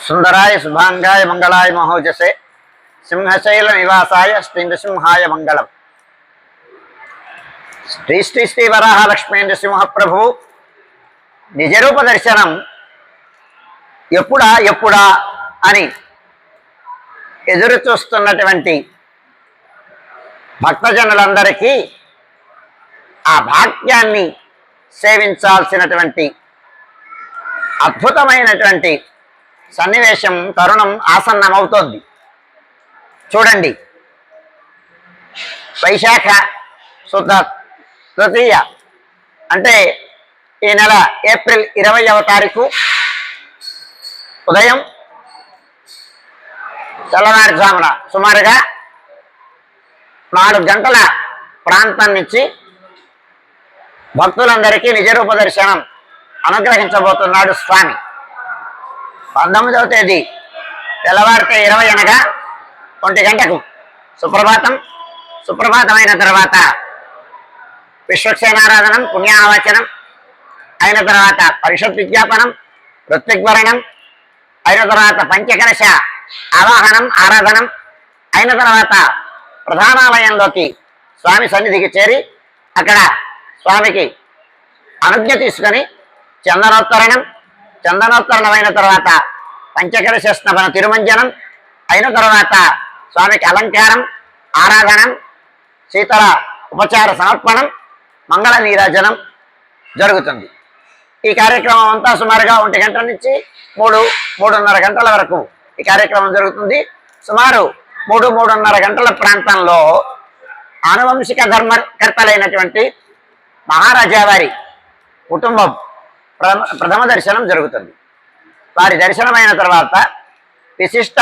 సుందరాయ శుభాంగాయ మంగళాయ మహోజసే సింహశైల నివాసాయ శ్రీ నృసింహాయ మంగళం. శ్రీ శ్రీ శ్రీ వరాహలక్ష్మీ నృసింహప్రభు నిజరూప దర్శనం ఎప్పుడా ఎప్పుడా అని ఎదురు చూస్తున్నటువంటి భక్తజనులందరికీ ఆ భాగ్యాన్ని సేవించాల్సినటువంటి అద్భుతమైనటువంటి సన్నివేశం తరుణం ఆసన్నమవుతోంది. చూడండి, వైశాఖ శుద్ధ తృతీయ అంటే ఈ నెల ఏప్రిల్ 20వ తారీఖు ఉదయం తెల్లవారుజామున సుమారుగా 4 గంటల ప్రాంతం నుంచి భక్తులందరికీ నిజరూప దర్శనం అనుగ్రహించబోతున్నాడు స్వామి. 19వ తేదీ తెల్లవారితే 20 అనగా 1 గంటకు సుప్రభాతమైన తర్వాత విశ్వక్సేనారాధనం, పుణ్యావచనం అయిన తర్వాత పరిషత్ విజ్ఞాపనం, ఋత్విగ్వరణం అయిన తర్వాత పంచకలశ ఆవాహనం, ఆరాధనం అయిన తర్వాత ప్రధానాలయంలోకి స్వామి సన్నిధికి చేరి అక్కడ స్వామికి అనుజ్ఞ తీసుకొని చందనోత్తరణం అయిన తర్వాత పంచకలశ స్నపన తిరుమంజనం అయిన తర్వాత స్వామికి అలంకారం, ఆరాధనం, శీతల ఉపచార సమర్పణం, మంగళ నీరాజనం జరుగుతుంది. ఈ కార్యక్రమం అంతా సుమారుగా 1 గంటల నుంచి 3-3:30 గంటల వరకు ఈ కార్యక్రమం జరుగుతుంది. సుమారు 3-3:30 గంటల ప్రాంతంలో ఆనువంశిక ధర్మకర్తలైనటువంటి మహారాజా వారి కుటుంబం ప్రథమ దర్శనం జరుగుతుంది. వారి దర్శనమైన తర్వాత విశిష్ట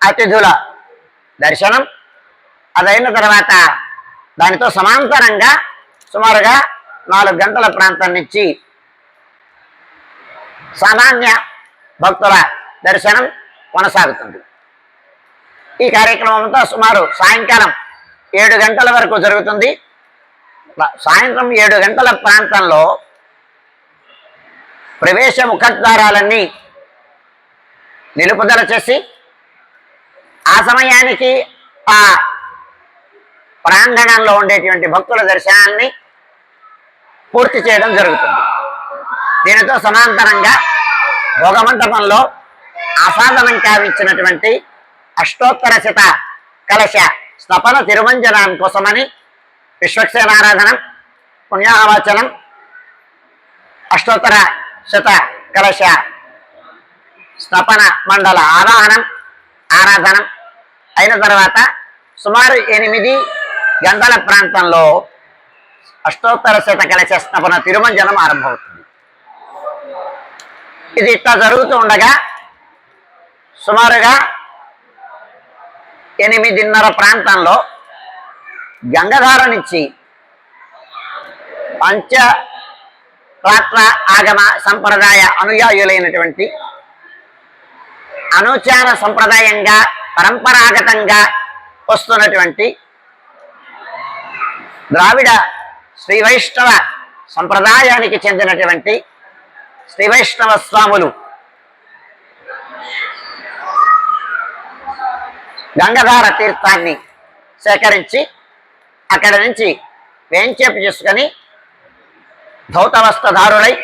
అతిథుల దర్శనం, అదైన తర్వాత దానితో సమాంతరంగా సుమారుగా 4 గంటల ప్రాంతం నుంచి సామాన్య భక్తుల దర్శనం కొనసాగుతుంది. ఈ కార్యక్రమం అంతా సుమారు సాయంకాలం 7 గంటల వరకు జరుగుతుంది. సాయంత్రం 7 గంటల ప్రాంతంలో ప్రవేశ ముఖద్వారాలన్నీ నిలుపుదల చేసి ఆ సమయానికి ఆ ప్రాంగణంలో ఉండేటువంటి భక్తుల దర్శనాన్ని పూర్తి చేయడం జరుగుతుంది. దీనితో సమాంతరంగా భోగమంటపంలో ఆసాదనం కావించినటువంటి అష్టోత్తర శత కలశ స్నపన తిరుమంజనం కోసమని విశ్వక్సేనారాధనం, పుణ్యాహవచనం, అష్టోత్తర శత కలశ స్నపన మండల ఆవాహనం, ఆరాధనం అయిన తర్వాత సుమారు 8 గంటల ప్రాంతంలో అష్టోత్తర శత కలశ స్నపన తిరుమంజనం ఆరంభమవుతుంది. ఇది ఇట్లా జరుగుతూ ఉండగా సుమారుగా 8:30 ప్రాంతంలో గంగధార నుంచి పంచరాత్ర ఆగమ సంప్రదాయ అనుయాయులైనటువంటి అనుచార సంప్రదాయంగా పరంపరాగతంగా వస్తున్నటువంటి ద్రావిడ శ్రీ వైష్ణవ సంప్రదాయానికి చెందినటువంటి శ్రీ వైష్ణవ స్వాములు గంగధార తీర్థాన్ని సేకరించి అక్కడి నుంచి వేంచేపు చేసుకొని ధౌతవస్త్రధారులై,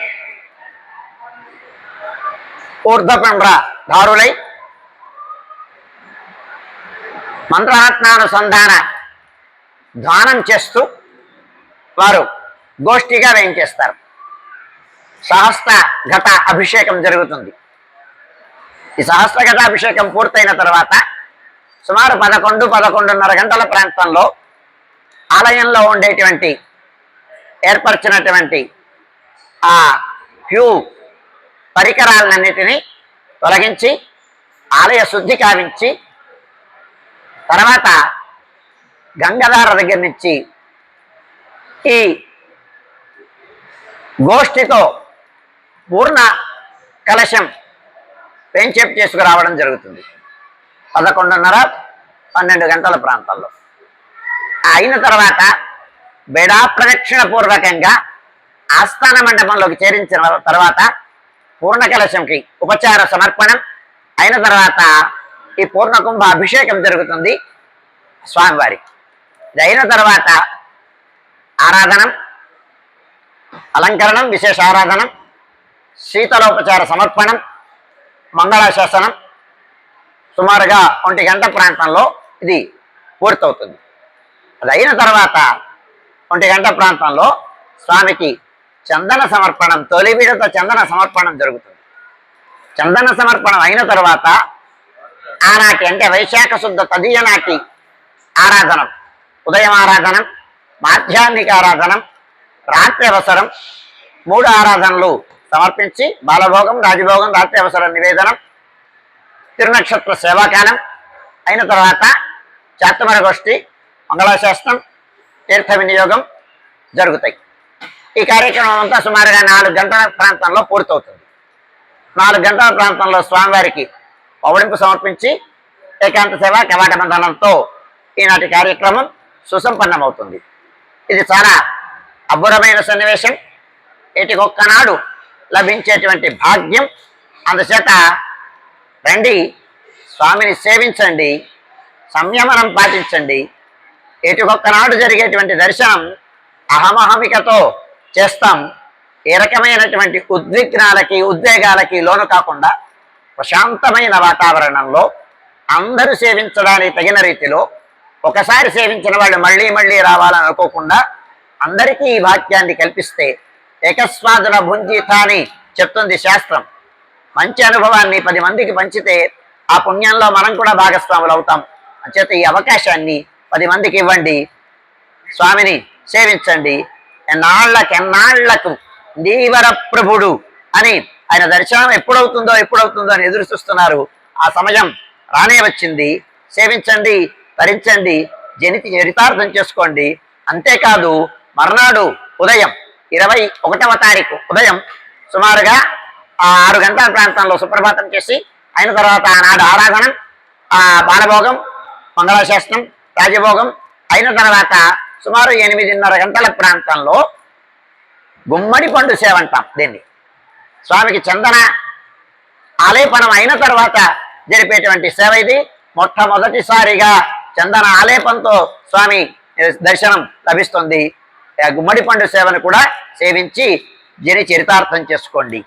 ఊర్ధ్వపుండ్ర ధారులై మంత్రరత్నానుసంధాన ధ్వానం చేస్తూ వారు గోష్ఠిగా వేయించేస్తారు. సహస్ర ఘట అభిషేకం జరుగుతుంది. ఈ సహస్ర ఘట అభిషేకం పూర్తయిన తర్వాత సుమారు 11-11:30 గంటల ప్రాంతంలో ఆలయంలో ఉండేటువంటి ఏర్పరిచినటువంటి ఆ క్యూ పరికరాలన్నిటినీ తొలగించి ఆలయ శుద్ధి కావించి తర్వాత గంగధార దగ్గర నుంచి ఈ గోష్ఠితో పూర్ణ కలశం వేంచేపు చేసుకురావడం జరుగుతుంది. 11:30-12 గంటల ప్రాంతాల్లో అయిన తర్వాత బెడా ప్రదక్షిణ పూర్వకంగా ఆస్థాన మండపంలోకి చేరించిన తర్వాత పూర్ణ కలశంకి ఉపచార సమర్పణం అయిన తర్వాత ఈ పూర్ణకుంభ అభిషేకం జరుగుతుంది స్వామివారి. ఇది అయిన తర్వాత ఆరాధనం, అలంకరణం, విశేష ఆరాధనం, శీతలోపచార సమర్పణం, మంగళాశాసనం సుమారుగా 1 గంట ప్రాంతంలో ఇది పూర్తవుతుంది. అది అయిన తర్వాత 1 గంట ప్రాంతంలో స్వామికి చందన సమర్పణం, తొలి విడత చందన సమర్పణం జరుగుతుంది. చందన సమర్పణం అయిన తర్వాత ఆనాటి అంటే వైశాఖ శుద్ధ తదియ నాటి ఆరాధనం, ఉదయం ఆరాధనం, మాధ్యాహ్నిక ఆరాధనం, రాత్రి అవసరం 3 ఆరాధనలు సమర్పించి బాలభోగం, రాజభోగం, రాత్రి అవసరం నివేదనం, తిరునక్షత్ర సేవాకాలం అయిన తర్వాత చాతుమర గోష్ఠి, మంగళాశాస్త్రం, తీర్థ వినియోగం జరుగుతాయి. ఈ కార్యక్రమం అంతా సుమారుగా 4 గంటల ప్రాంతంలో పూర్తవుతుంది. 4 గంటల ప్రాంతంలో స్వామివారికి పౌడింపు సమర్పించి ఏకాంత సేవ కవాట బంధనంతో ఈనాటి కార్యక్రమం సుసంపన్నమవుతుంది. ఇది చాలా అబ్బురమైన సన్నివేశం, ఏటికొక్కనాడు లభించేటువంటి భాగ్యం. అందుచేత రండి, స్వామిని సేవించండి, సంయమనం పాటించండి. ఏటికొక్కనాడు జరిగేటువంటి దర్శనం అహమహమికతో చేస్తాం. ఏ రకమైనటువంటి ఉద్విగ్నాలకి, ఉద్వేగాలకి లోను కాకుండా ప్రశాంతమైన వాతావరణంలో అందరూ సేవించడానికి తగిన రీతిలో ఒకసారి సేవించిన వాళ్ళు మళ్ళీ మళ్ళీ రావాలని అనుకోకుండా అందరికీ ఈ భాగ్యాన్ని కల్పిస్తే ఏకస్వాదుల భుంజిత అని చెప్తుంది శాస్త్రం. మంచి అనుభవాన్ని 10 మందికి పంచితే ఆ పుణ్యంలో మనం కూడా భాగస్వాములు అవుతాం. అంచేత ఈ అవకాశాన్ని 10 మందికి ఇవ్వండి, స్వామిని సేవించండి. ఎన్నాళ్లకు నీవర ప్రభుడు అని ఆయన దర్శనం ఎప్పుడవుతుందో అని ఎదురు చూస్తున్నారు. ఆ సమయం రానే వచ్చింది. సేవించండి, తరించండి, చరితార్థం చేసుకోండి. అంతేకాదు మర్నాడు ఉదయం 21వ తారీఖు ఉదయం సుమారుగా 6 గంటల ప్రాంతంలో సుప్రభాతం చేసి అయిన తర్వాత ఆనాడు ఆరాధనం, బాలభోగం, మంగళాశాస్త్రం, రాజభోగం అయిన తర్వాత సుమారు 8:30 గంటల ప్రాంతంలో గుమ్మడి పండు సేవ అంటాం దీన్ని. స్వామికి చందన ఆలేపనం అయిన తర్వాత జరిపేటువంటి సేవ ఇది. మొట్టమొదటిసారిగా చందన ఆలేపంతో స్వామి దర్శనం లభిస్తుంది. గుమ్మడి పండు సేవను కూడా సేవించి చరితార్థం చేసుకోండి.